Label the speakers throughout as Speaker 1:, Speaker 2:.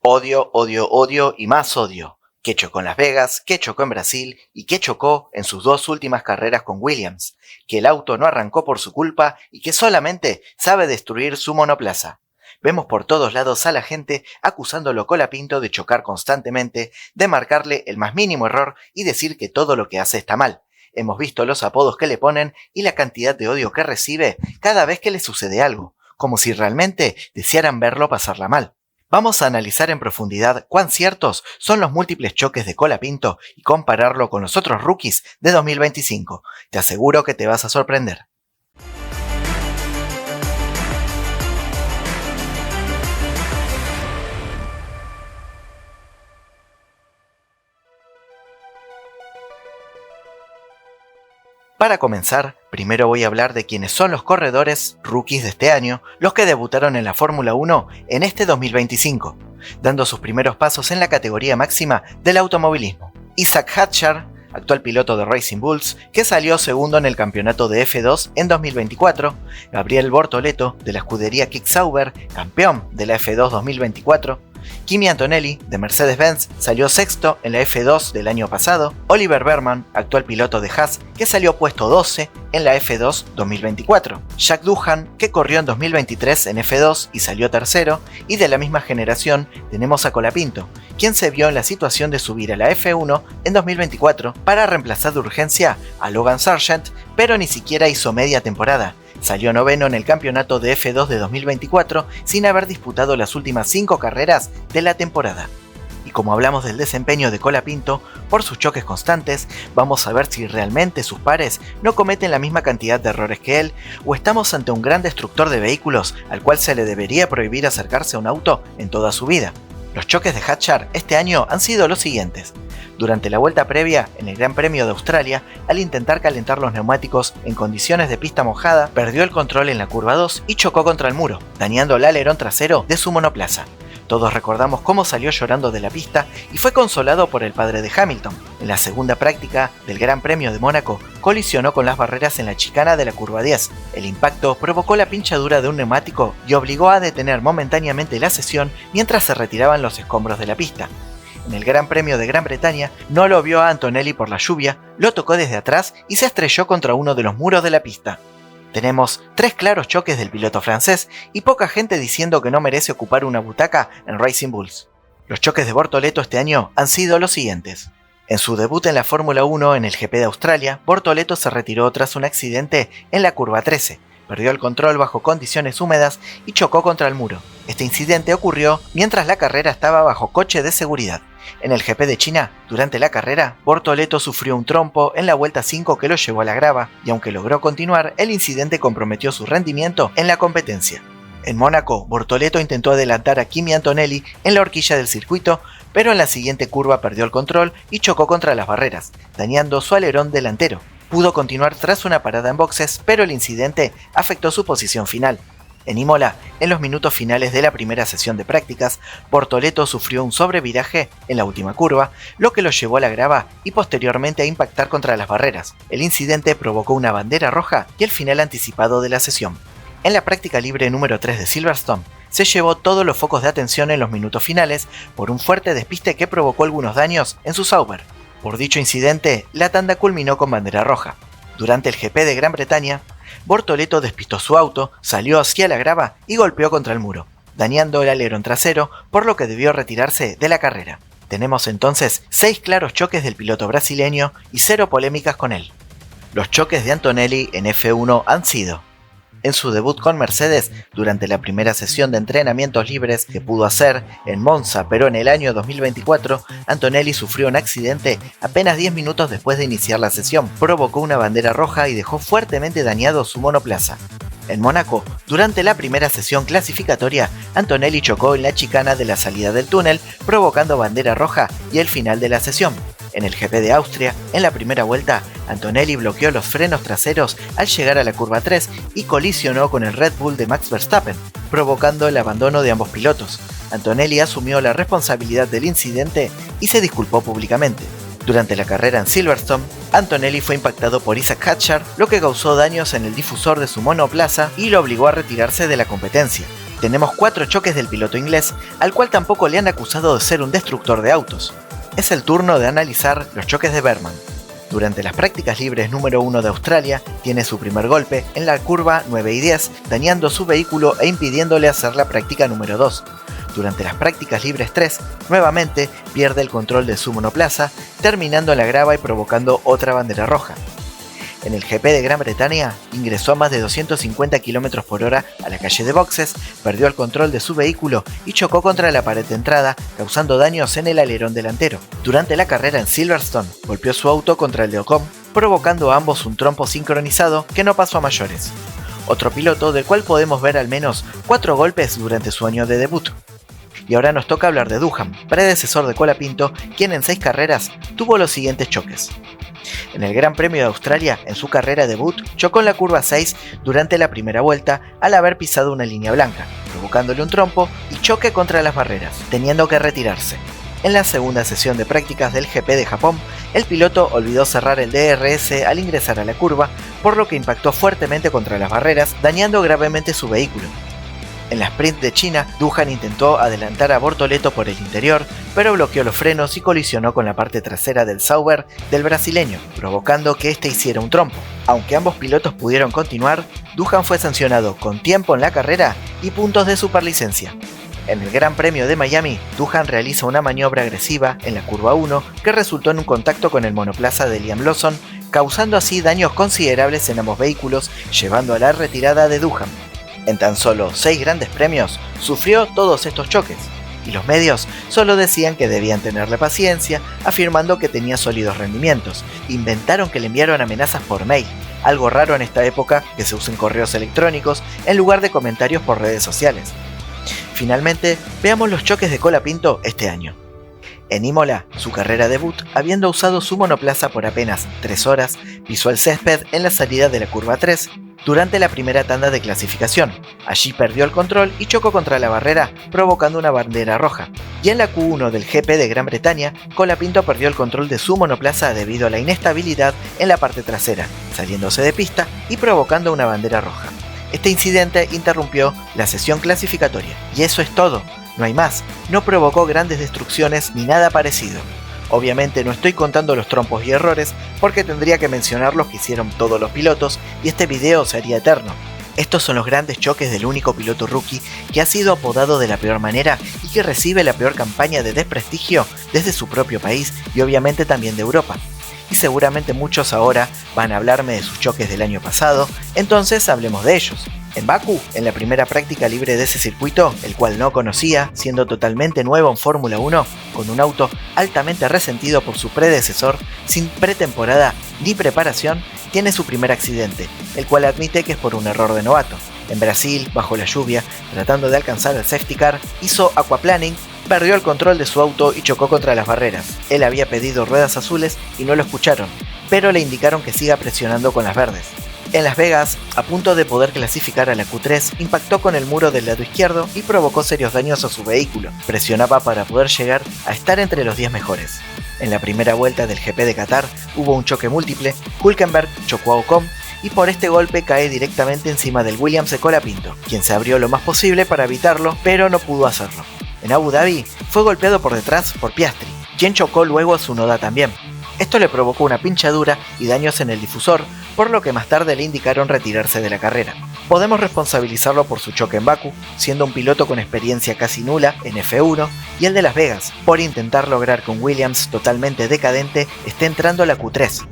Speaker 1: Odio, odio, odio y más odio. Que chocó en Las Vegas, que chocó en Brasil y que chocó en sus dos últimas carreras con Williams. Que el auto no arrancó por su culpa y que solamente sabe destruir su monoplaza. Vemos por todos lados a la gente acusándolo a Colapinto de chocar constantemente, de marcarle el más mínimo error y decir que todo lo que hace está mal. Hemos visto los apodos que le ponen y la cantidad de odio que recibe cada vez que le sucede algo, como si realmente desearan verlo pasarla mal. Vamos a analizar en profundidad cuán ciertos son los múltiples choques de Colapinto y compararlo con los otros rookies de 2025. Te aseguro que te vas a sorprender. Para comenzar, primero voy a hablar de quiénes son los corredores rookies de este año, los que debutaron en la Fórmula 1 en este 2025, dando sus primeros pasos en la categoría máxima del automovilismo. Isaac Hadjar, actual piloto de Racing Bulls, que salió segundo en el campeonato de F2 en 2024, Gabriel Bortoleto, de la escudería Kick Sauber, campeón de la F2 2024, Kimi Antonelli, de Mercedes-Benz, salió sexto en la F2 del año pasado, Oliver Berman, actual piloto de Haas, que salió puesto 12 en la F2 2024, Jack Doohan, que corrió en 2023 en F2 y salió tercero, y de la misma generación tenemos a Colapinto, quien se vio en la situación de subir a la F1 en 2024 para reemplazar de urgencia a Logan Sargent, pero ni siquiera hizo media temporada. Salió noveno en el campeonato de F2 de 2024 sin haber disputado las últimas 5 carreras de la temporada. Y como hablamos del desempeño de Colapinto, por sus choques constantes, vamos a ver si realmente sus pares no cometen la misma cantidad de errores que él, o estamos ante un gran destructor de vehículos al cual se le debería prohibir acercarse a un auto en toda su vida. Los choques de Hadjar este año han sido los siguientes. Durante la vuelta previa en el Gran Premio de Australia, al intentar calentar los neumáticos en condiciones de pista mojada, perdió el control en la curva 2 y chocó contra el muro, dañando el alerón trasero de su monoplaza. Todos recordamos cómo salió llorando de la pista y fue consolado por el padre de Hamilton. En la segunda práctica del Gran Premio de Mónaco, colisionó con las barreras en la chicana de la curva 10. El impacto provocó la pinchadura de un neumático y obligó a detener momentáneamente la sesión mientras se retiraban los escombros de la pista. En el Gran Premio de Gran Bretaña no lo vio a Antonelli por la lluvia, lo tocó desde atrás y se estrelló contra uno de los muros de la pista. Tenemos 3 claros choques del piloto francés y poca gente diciendo que no merece ocupar una butaca en Racing Bulls. Los choques de Bortoleto este año han sido los siguientes. En su debut en la Fórmula 1 en el GP de Australia, Bortoleto se retiró tras un accidente en la curva 13. Perdió el control bajo condiciones húmedas y chocó contra el muro. Este incidente ocurrió mientras la carrera estaba bajo coche de seguridad. En el GP de China, durante la carrera, Bortoleto sufrió un trompo en la vuelta 5 que lo llevó a la grava, y aunque logró continuar, el incidente comprometió su rendimiento en la competencia. En Mónaco, Bortoleto intentó adelantar a Kimi Antonelli en la horquilla del circuito, pero en la siguiente curva perdió el control y chocó contra las barreras, dañando su alerón delantero. Pudo continuar tras una parada en boxes, pero el incidente afectó su posición final. En Imola, en los minutos finales de la primera sesión de prácticas, Bortoleto sufrió un sobreviraje en la última curva, lo que lo llevó a la grava y posteriormente a impactar contra las barreras. El incidente provocó una bandera roja y el final anticipado de la sesión. En la práctica libre número 3 de Silverstone, se llevó todos los focos de atención en los minutos finales por un fuerte despiste que provocó algunos daños en su Sauber. Por dicho incidente, la tanda culminó con bandera roja. Durante el GP de Gran Bretaña, Bortoleto despistó su auto, salió hacia la grava y golpeó contra el muro, dañando el alerón trasero, por lo que debió retirarse de la carrera. Tenemos entonces 6 claros choques del piloto brasileño y 0 polémicas con él. Los choques de Antonelli en F1 han sido: en su debut con Mercedes, durante la primera sesión de entrenamientos libres que pudo hacer en Monza, pero en el año 2024, Antonelli sufrió un accidente apenas 10 minutos después de iniciar la sesión. Provocó una bandera roja y dejó fuertemente dañado su monoplaza. En Mónaco, durante la primera sesión clasificatoria, Antonelli chocó en la chicana de la salida del túnel, provocando bandera roja y el final de la sesión. En el GP de Austria, en la primera vuelta, Antonelli bloqueó los frenos traseros al llegar a la curva 3 y colisionó con el Red Bull de Max Verstappen, provocando el abandono de ambos pilotos. Antonelli asumió la responsabilidad del incidente y se disculpó públicamente. Durante la carrera en Silverstone, Antonelli fue impactado por Isaac Hadjar, lo que causó daños en el difusor de su monoplaza y lo obligó a retirarse de la competencia. Tenemos 4 choques del piloto inglés, al cual tampoco le han acusado de ser un destructor de autos. Es el turno de analizar los choques de Berman. Durante las prácticas libres número 1 de Australia, tiene su primer golpe en la curva 9 y 10, dañando su vehículo e impidiéndole hacer la práctica número 2. Durante las prácticas libres 3, nuevamente pierde el control de su monoplaza, terminando en la grava y provocando otra bandera roja. En el GP de Gran Bretaña, ingresó a más de 250 km por hora a la calle de boxes, perdió el control de su vehículo y chocó contra la pared de entrada, causando daños en el alerón delantero. Durante la carrera en Silverstone, golpeó su auto contra el de Ocon, provocando a ambos un trompo sincronizado que no pasó a mayores. Otro piloto del cual podemos ver al menos 4 golpes durante su año de debut. Y ahora nos toca hablar de Duhan, predecesor de Colapinto, quien en 6 carreras tuvo los siguientes choques. En el Gran Premio de Australia, en su carrera debut, chocó en la curva 6 durante la primera vuelta al haber pisado una línea blanca, provocándole un trompo y choque contra las barreras, teniendo que retirarse. En la segunda sesión de prácticas del GP de Japón, el piloto olvidó cerrar el DRS al ingresar a la curva, por lo que impactó fuertemente contra las barreras, dañando gravemente su vehículo. En la sprint de China, Duhan intentó adelantar a Bortoleto por el interior, pero bloqueó los frenos y colisionó con la parte trasera del Sauber del brasileño, provocando que este hiciera un trompo. Aunque ambos pilotos pudieron continuar, Duhan fue sancionado con tiempo en la carrera y puntos de superlicencia. En el Gran Premio de Miami, Duhan realiza una maniobra agresiva en la curva 1 que resultó en un contacto con el monoplaza de Liam Lawson, causando así daños considerables en ambos vehículos, llevando a la retirada de Duhan. En tan solo 6 grandes premios, sufrió todos estos choques, y los medios solo decían que debían tenerle paciencia, afirmando que tenía sólidos rendimientos. Inventaron que le enviaron amenazas por mail, algo raro en esta época que se usen correos electrónicos en lugar de comentarios por redes sociales. Finalmente, veamos los choques de Colapinto este año. En Imola, su carrera debut, habiendo usado su monoplaza por apenas 3 horas, pisó el césped en la salida de la curva 3, durante la primera tanda de clasificación. Allí perdió el control y chocó contra la barrera, provocando una bandera roja. Y en la Q1 del GP de Gran Bretaña, Colapinto perdió el control de su monoplaza debido a la inestabilidad en la parte trasera, saliéndose de pista y provocando una bandera roja. Este incidente interrumpió la sesión clasificatoria. Y eso es todo, no hay más, no provocó grandes destrucciones ni nada parecido. Obviamente no estoy contando los trompos y errores porque tendría que mencionar los que hicieron todos los pilotos y este video sería eterno. Estos son los grandes choques del único piloto rookie que ha sido apodado de la peor manera y que recibe la peor campaña de desprestigio desde su propio país y obviamente también de Europa. Y seguramente muchos ahora van a hablarme de sus choques del año pasado, entonces hablemos de ellos. En Bakú, en la primera práctica libre de ese circuito, el cual no conocía, siendo totalmente nuevo en Fórmula 1, con un auto altamente resentido por su predecesor, sin pretemporada ni preparación, tiene su primer accidente, el cual admite que es por un error de novato. En Brasil, bajo la lluvia, tratando de alcanzar el safety car, hizo aquaplaning, perdió el control de su auto y chocó contra las barreras. Él había pedido ruedas azules y no lo escucharon, pero le indicaron que siga presionando con las verdes. En Las Vegas, a punto de poder clasificar a la Q3, impactó con el muro del lado izquierdo y provocó serios daños a su vehículo. Presionaba para poder llegar a estar entre los 10 mejores. En la primera vuelta del GP de Qatar hubo un choque múltiple, Hülkenberg chocó a Ocon y por este golpe cae directamente encima del Williams de Colapinto, quien se abrió lo más posible para evitarlo, pero no pudo hacerlo. En Abu Dhabi fue golpeado por detrás por Piastri, quien chocó luego a Tsunoda también. Esto le provocó una pinchadura y daños en el difusor, por lo que más tarde le indicaron retirarse de la carrera. Podemos responsabilizarlo por su choque en Bakú, siendo un piloto con experiencia casi nula en F1, y el de Las Vegas, por intentar lograr que un Williams totalmente decadente esté entrando a la Q3.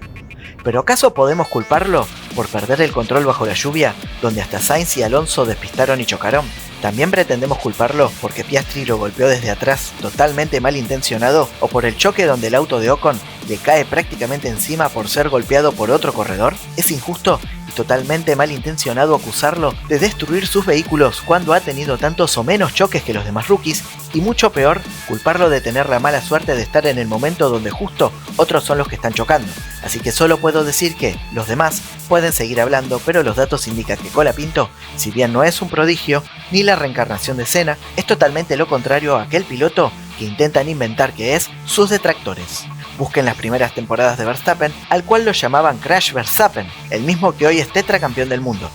Speaker 1: ¿Pero acaso podemos culparlo por perder el control bajo la lluvia, donde hasta Sainz y Alonso despistaron y chocaron? ¿También pretendemos culparlo porque Piastri lo golpeó desde atrás totalmente malintencionado o por el choque donde el auto de Ocon le cae prácticamente encima por ser golpeado por otro corredor? ¿Es injusto y totalmente malintencionado acusarlo de destruir sus vehículos cuando ha tenido tantos o menos choques que los demás rookies? Y mucho peor, culparlo de tener la mala suerte de estar en el momento donde justo otros son los que están chocando. Así que solo puedo decir que los demás pueden seguir hablando, pero los datos indican que Colapinto, si bien no es un prodigio, ni la reencarnación de Senna, es totalmente lo contrario a aquel piloto que intentan inventar que es sus detractores. Busquen las primeras temporadas de Verstappen, al cual lo llamaban Crash Verstappen, el mismo que hoy es tetracampeón del mundo.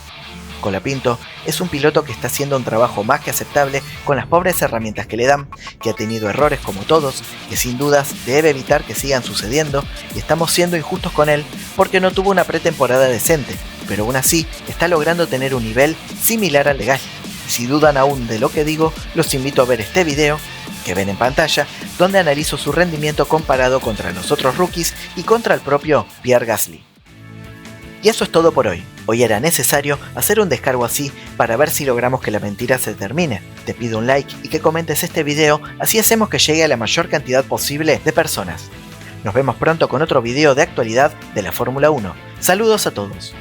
Speaker 1: Colapinto es un piloto que está haciendo un trabajo más que aceptable con las pobres herramientas que le dan, que ha tenido errores como todos, que sin dudas debe evitar que sigan sucediendo, y estamos siendo injustos con él porque no tuvo una pretemporada decente, pero aún así está logrando tener un nivel similar al de Gasly. Si dudan aún de lo que digo, los invito a ver este video que ven en pantalla, donde analizo su rendimiento comparado contra los otros rookies y contra el propio Pierre Gasly. Y eso es todo por hoy. Hoy era necesario hacer un descargo así para ver si logramos que la mentira se termine. Te pido un like y que comentes este video, así hacemos que llegue a la mayor cantidad posible de personas. Nos vemos pronto con otro video de actualidad de la Fórmula 1. Saludos a todos.